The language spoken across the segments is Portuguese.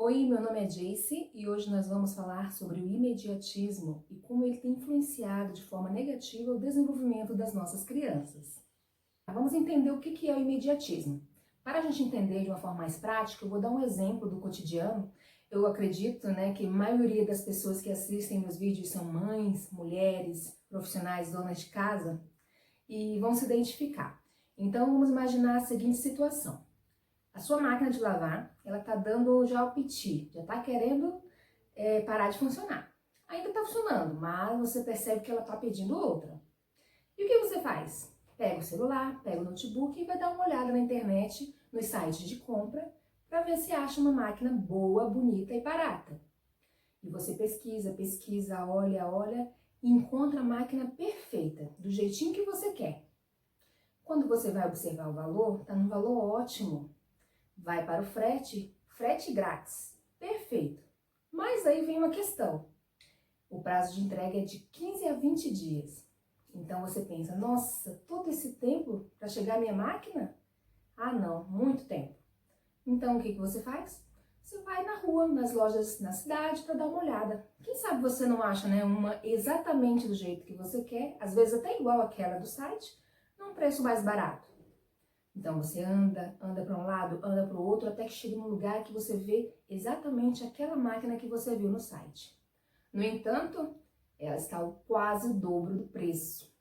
Oi, meu nome é Jacy e hoje nós vamos falar sobre o imediatismo e como ele tem influenciado de forma negativa o desenvolvimento das nossas crianças. Vamos entender o que é o imediatismo. Para a gente entender de uma forma mais prática, eu vou dar um exemplo do cotidiano. Eu acredito, que a maioria das pessoas que assistem meus vídeos são mães, mulheres, profissionais, donas de casa e vão se identificar. Então vamos imaginar a seguinte situação. A sua máquina de lavar, ela tá dando já o piti, já tá querendo parar de funcionar. Ainda tá funcionando, mas você percebe que ela tá pedindo outra. E o que você faz? Pega o celular, pega o notebook e vai dar uma olhada na internet, nos sites de compra, para ver se acha uma máquina boa, bonita e barata. E você pesquisa, olha e encontra a máquina perfeita, do jeitinho que você quer. Quando você vai observar o valor, tá num valor ótimo. Vai para o frete grátis, perfeito. Mas aí vem uma questão, o prazo de entrega é de 15 a 20 dias. Então você pensa, nossa, todo esse tempo para chegar a minha máquina? Ah não, muito tempo. Então o que você faz? Você vai na rua, nas lojas na cidade para dar uma olhada. Quem sabe você não acha uma exatamente do jeito que você quer, às vezes até igual àquela do site, num preço mais barato. Então você anda para um lado, anda para o outro, até que chega num lugar que você vê exatamente aquela máquina que você viu no site. No entanto, ela está quase o dobro do preço.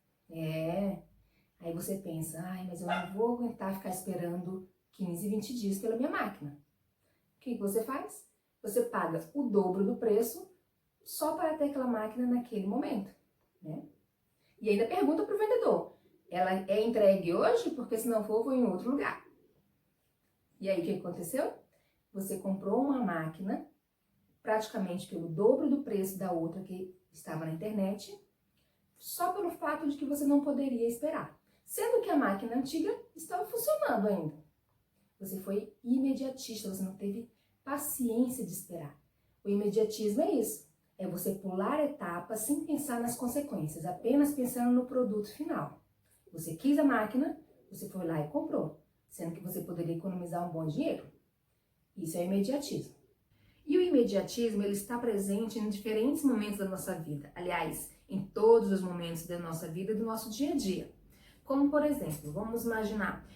Aí você pensa, mas eu não vou aguentar ficar esperando 15, 20 dias pela minha máquina. O que você faz? Você paga o dobro do preço só para ter aquela máquina naquele momento, E ainda pergunta para o vendedor, ela é entregue hoje? Porque se não for, eu vou em outro lugar. E aí, o que aconteceu? Você comprou uma máquina praticamente pelo dobro do preço da outra que estava na internet, só pelo fato de que você não poderia esperar. Sendo que a máquina antiga estava funcionando ainda. Você foi imediatista, você não teve paciência de esperar. O imediatismo é isso, é você pular etapas sem pensar nas consequências, apenas pensando no produto final. Você quis a máquina, você foi lá e comprou, sendo que você poderia economizar um bom dinheiro. Isso é imediatismo. E o imediatismo, ele está presente em diferentes momentos da nossa vida. Aliás, em todos os momentos da nossa vida e do nosso dia a dia. Como, por exemplo, vamos imaginar,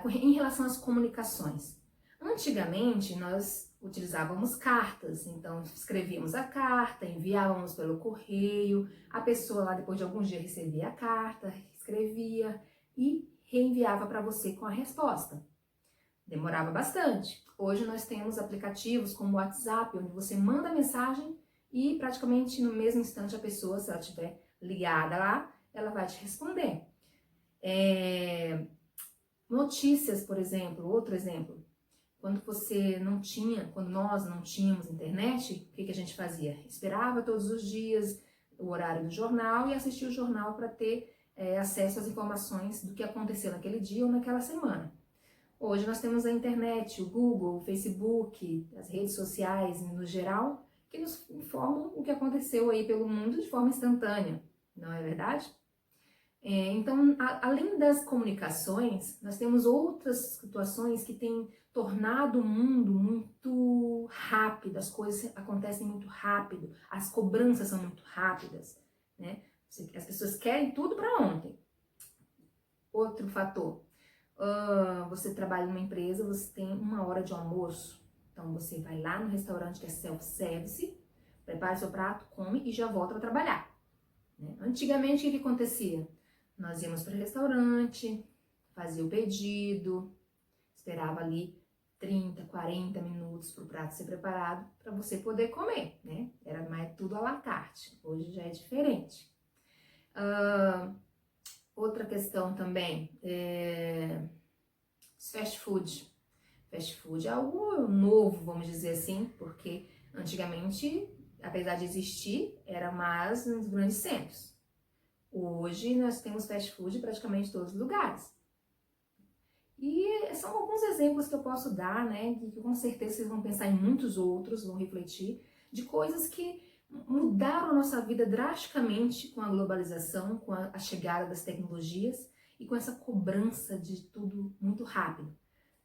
em relação às comunicações. Antigamente, nós utilizávamos cartas, então escrevíamos a carta, enviávamos pelo correio, a pessoa lá depois de alguns dias recebia a carta, escrevia e reenviava para você com a resposta. Demorava bastante. Hoje nós temos aplicativos como o WhatsApp, onde você manda mensagem e praticamente no mesmo instante a pessoa, se ela estiver ligada lá, ela vai te responder. Notícias, por exemplo, outro exemplo. Quando nós não tínhamos internet, o que a gente fazia? Esperava todos os dias o horário do jornal e assistia o jornal para ter acesso às informações do que aconteceu naquele dia ou naquela semana. Hoje nós temos a internet, o Google, o Facebook, as redes sociais no geral, que nos informam o que aconteceu aí pelo mundo de forma instantânea, não é verdade? Então, além das comunicações, nós temos outras situações que têm tornado o mundo muito rápido, as coisas acontecem muito rápido, as cobranças são muito rápidas, As pessoas querem tudo para ontem. Outro fator. Você trabalha numa empresa, você tem 1 hora de almoço, então você vai lá no restaurante que é self-service, prepara seu prato, come e já volta para trabalhar. Antigamente, o que acontecia? Nós íamos para o restaurante, fazia o pedido, esperava ali 30, 40 minutos para o prato ser preparado para você poder comer, Era mais tudo à la carte, hoje já é diferente. Outra questão também fast food. Fast food é algo novo, vamos dizer assim, porque antigamente, apesar de existir, era mais nos grandes centros. Hoje nós temos fast food em praticamente todos os lugares. E são alguns exemplos que eu posso dar, que com certeza vocês vão pensar em muitos outros, vão refletir, de coisas que mudaram a nossa vida drasticamente com a globalização, com a chegada das tecnologias e com essa cobrança de tudo muito rápido.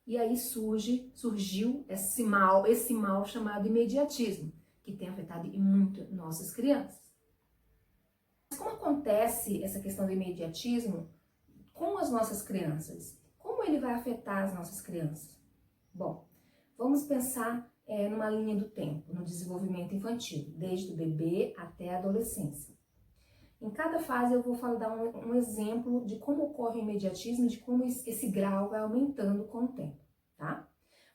E aí surgiu esse mal chamado imediatismo, que tem afetado muito nossas crianças. Mas como acontece essa questão do imediatismo com as nossas crianças? Como ele vai afetar as nossas crianças? Bom, vamos pensar numa linha do tempo, no desenvolvimento infantil, desde o bebê até a adolescência. Em cada fase eu vou dar um exemplo de como ocorre o imediatismo, de como esse grau vai aumentando com o tempo, tá?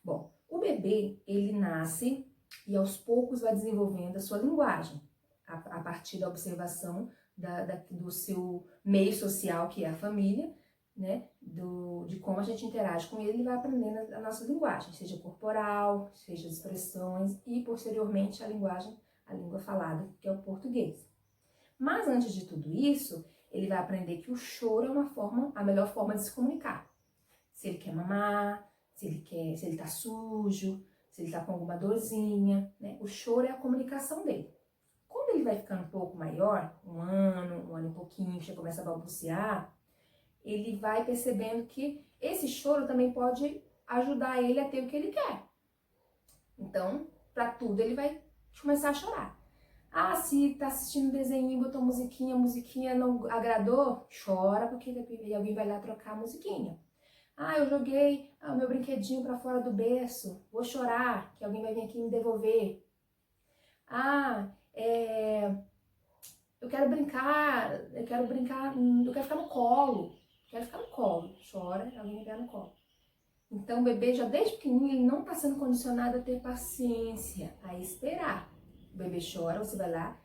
Bom, o bebê, ele nasce e aos poucos vai desenvolvendo a sua linguagem, a partir da observação do seu meio social, que é a família, né? De como a gente interage com ele, ele vai aprendendo a nossa linguagem, seja corporal, seja expressões e, posteriormente, a língua falada, que é o português. Mas antes de tudo isso, ele vai aprender que o choro é a melhor forma de se comunicar. Se ele quer mamar, se ele tá sujo, se ele tá com alguma dorzinha, né? O choro é a comunicação dele. Quando ele vai ficando um pouco maior, um ano e pouquinho, já começa a balbuciar, ele vai percebendo que esse choro também pode ajudar ele a ter o que ele quer. Então, para tudo ele vai começar a chorar. Ah, se tá assistindo desenho, botou musiquinha, a musiquinha não agradou, chora porque alguém vai lá trocar a musiquinha. Ah, eu joguei o meu brinquedinho para fora do berço, vou chorar, que alguém vai vir aqui me devolver. Ah, eu quero ficar no colo, chora, alguém vai pegar no colo. Então o bebê já desde pequenininho, ele não está sendo condicionado a ter paciência, a esperar. O bebê chora, você vai lá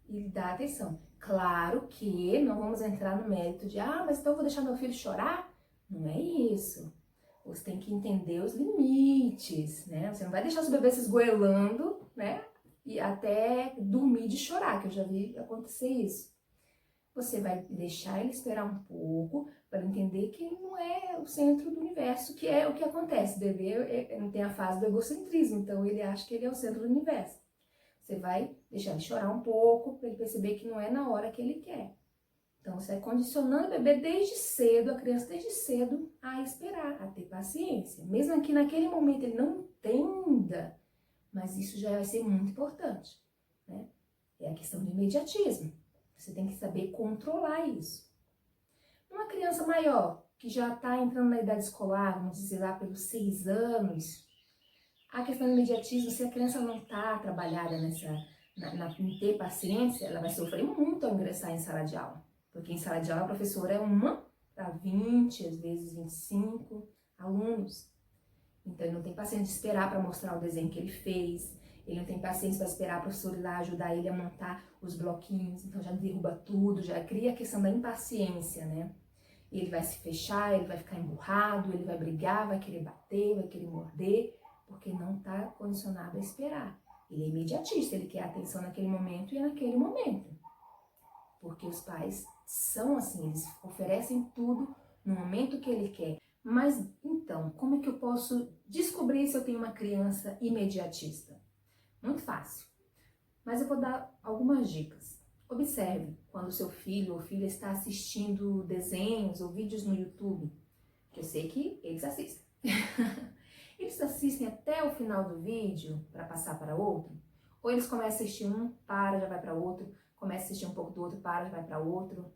e dá atenção. Claro que não vamos entrar no mérito de, mas então eu vou deixar meu filho chorar? Não é isso. Você tem que entender os limites, né? Você não vai deixar seu bebê se esgoelando, né? E até dormir de chorar, que eu já vi acontecer isso. Você vai deixar ele esperar um pouco para entender que ele não é o centro do universo, que é o que acontece. O bebê não tem a fase do egocentrismo, então ele acha que ele é o centro do universo. Você vai deixar ele chorar um pouco para ele perceber que não é na hora que ele quer. Então você vai condicionando o bebê desde cedo, a criança desde cedo, a esperar, a ter paciência. Mesmo que naquele momento ele não entenda, mas isso já vai ser muito importante, né? É a questão do imediatismo. Você tem que saber controlar isso. Uma criança maior, que já está entrando na idade escolar, vamos dizer lá pelos 6 anos, a questão do imediatismo, se a criança não está trabalhada em ter paciência, ela vai sofrer muito ao ingressar em sala de aula. Porque em sala de aula a professora é uma para 20, às vezes 25 alunos. Então ele não tem paciência de esperar para mostrar o desenho que ele fez. Ele não tem paciência para esperar a professora ir lá ajudar ele a montar os bloquinhos. Então já derruba tudo, já cria a questão da impaciência, né? Ele vai se fechar, ele vai ficar emburrado, ele vai brigar, vai querer bater, vai querer morder, porque não está condicionado a esperar. Ele é imediatista, ele quer atenção naquele momento e é naquele momento. Porque os pais são assim, eles oferecem tudo no momento que ele quer. Mas então, como é que eu posso descobrir se eu tenho uma criança imediatista? Muito fácil. Mas eu vou dar algumas dicas. Observe quando seu filho ou filha está assistindo desenhos ou vídeos no YouTube, que eu sei que eles assistem. Eles assistem até o final do vídeo para passar para outro? Ou eles começam a assistir um, para, já vai para outro, começa a assistir um pouco do outro, para, já vai para outro?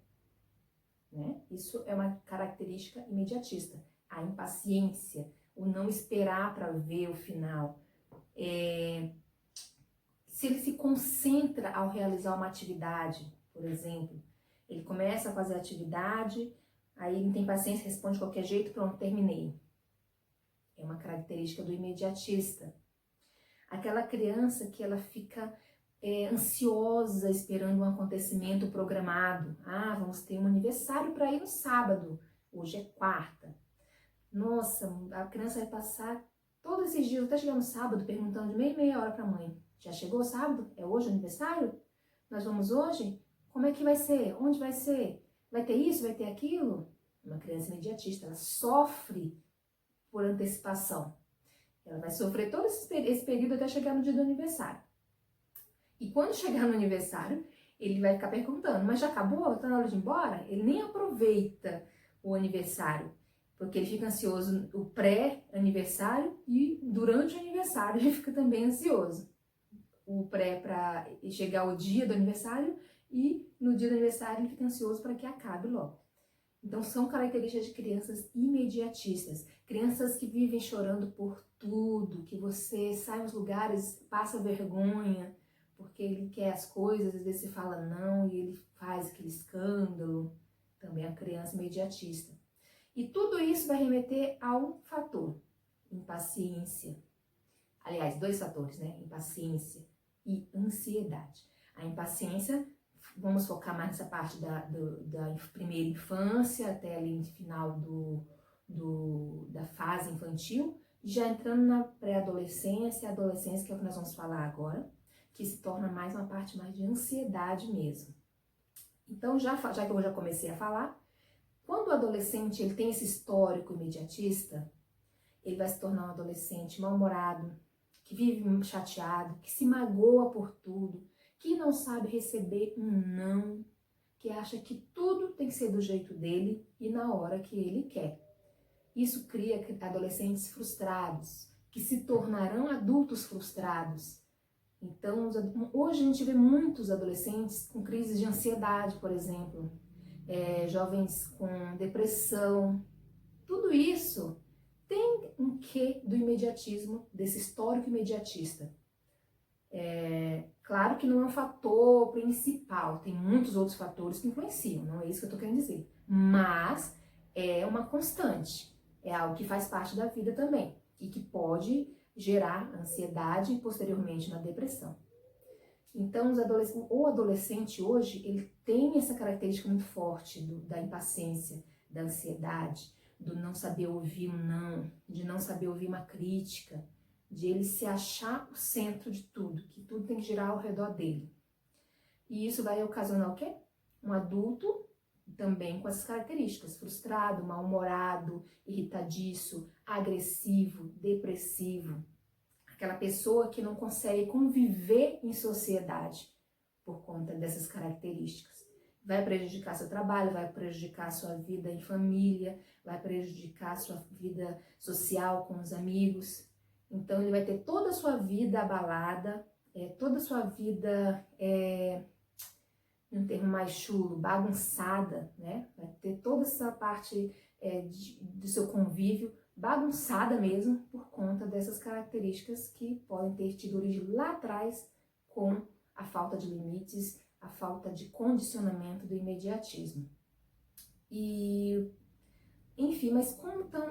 Né? Isso é uma característica imediatista. A impaciência, o não esperar para ver o final. Se ele se concentra ao realizar uma atividade, por exemplo, ele começa a fazer a atividade, aí ele não tem paciência, responde de qualquer jeito, pronto, terminei. É uma característica do imediatista. Aquela criança que ela fica ansiosa esperando um acontecimento programado. Vamos ter um aniversário para ir no sábado, hoje é quarta. Nossa, a criança vai passar todos esses dias, até chegar no sábado, perguntando de meia hora para a mãe. Já chegou o sábado? É hoje o aniversário? Nós vamos hoje? Como é que vai ser? Onde vai ser? Vai ter isso? Vai ter aquilo? Uma criança imediatista, ela sofre por antecipação. Ela vai sofrer todo esse período até chegar no dia do aniversário. E quando chegar no aniversário, ele vai ficar perguntando, mas já acabou? Está na hora de ir embora? Ele nem aproveita o aniversário, porque ele fica ansioso o pré-aniversário e durante o aniversário ele fica também ansioso. O pré para chegar o dia do aniversário e no dia do aniversário ele fica ansioso para que acabe logo. Então são características de crianças imediatistas, crianças que vivem chorando por tudo, que você sai nos lugares, passa vergonha, porque ele quer as coisas, às vezes você fala não e ele faz aquele escândalo. Também a criança imediatista. E tudo isso vai remeter ao fator impaciência. Aliás, 2 fatores, né? Impaciência e ansiedade. A impaciência, vamos focar mais nessa parte da primeira infância até ali no final da fase infantil, já entrando na pré-adolescência e adolescência, que é o que nós vamos falar agora, que se torna mais uma parte mais de ansiedade mesmo. Então, já que eu já comecei a falar, quando o adolescente ele tem esse histórico imediatista, ele vai se tornar um adolescente mal-humorado, que vive chateado, que se magoa por tudo, que não sabe receber um não, que acha que tudo tem que ser do jeito dele e na hora que ele quer. Isso cria adolescentes frustrados, que se tornarão adultos frustrados. Então, hoje a gente vê muitos adolescentes com crises de ansiedade, por exemplo, jovens com depressão. Tudo isso tem um quê do imediatismo, desse histórico imediatista. Claro que não é um fator principal, tem muitos outros fatores que influenciam, não é isso que eu estou querendo dizer. Mas é uma constante, é algo que faz parte da vida também e que pode gerar ansiedade e posteriormente na depressão. Então, o adolescente hoje, ele tem essa característica muito forte da impaciência, da ansiedade, do não saber ouvir um não, de não saber ouvir uma crítica, de ele se achar o centro de tudo, que tudo tem que girar ao redor dele. E isso vai ocasionar o quê? Um adulto também com essas características, frustrado, mal-humorado, irritadiço, agressivo, depressivo. Aquela pessoa que não consegue conviver em sociedade por conta dessas características. Vai prejudicar seu trabalho, vai prejudicar sua vida em família, vai prejudicar sua vida social com os amigos. Então ele vai ter toda a sua vida abalada, toda a sua vida, um termo mais chulo, bagunçada, né? Vai ter toda essa parte do seu convívio bagunçada mesmo por conta dessas características que podem ter tido origem lá atrás com a falta de limites, a falta de condicionamento do imediatismo. E, enfim, mas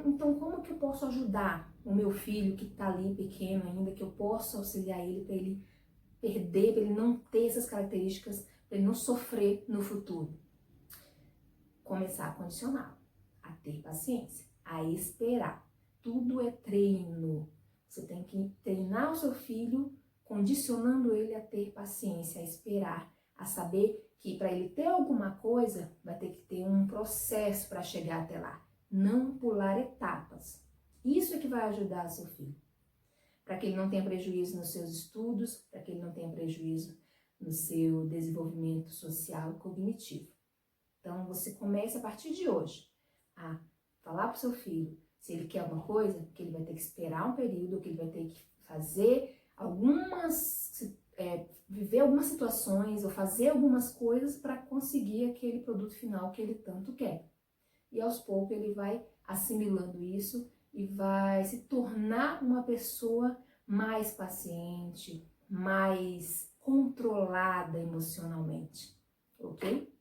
então como que eu posso ajudar o meu filho que está ali pequeno ainda, que eu posso auxiliar ele para ele perder, para ele não ter essas características, para ele não sofrer no futuro? Começar a condicioná-lo, a ter paciência, a esperar. Tudo é treino. Você tem que treinar o seu filho, condicionando ele a ter paciência, a esperar, a saber que para ele ter alguma coisa, vai ter que ter um processo para chegar até lá. Não pular etapas. Isso é que vai ajudar seu filho. Para que ele não tenha prejuízo nos seus estudos, para que ele não tenha prejuízo no seu desenvolvimento social e cognitivo. Então, você começa a partir de hoje a falar para o seu filho, se ele quer alguma coisa, que ele vai ter que esperar um período, que ele vai ter que fazer viver algumas situações ou fazer algumas coisas para conseguir aquele produto final que ele tanto quer. E aos poucos ele vai assimilando isso e vai se tornar uma pessoa mais paciente, mais controlada emocionalmente, ok?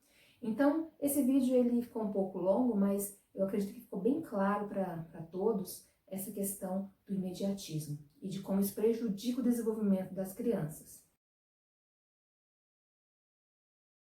Então, esse vídeo ele ficou um pouco longo, mas eu acredito que ficou bem claro para todos essa questão do imediatismo e de como isso prejudica o desenvolvimento das crianças.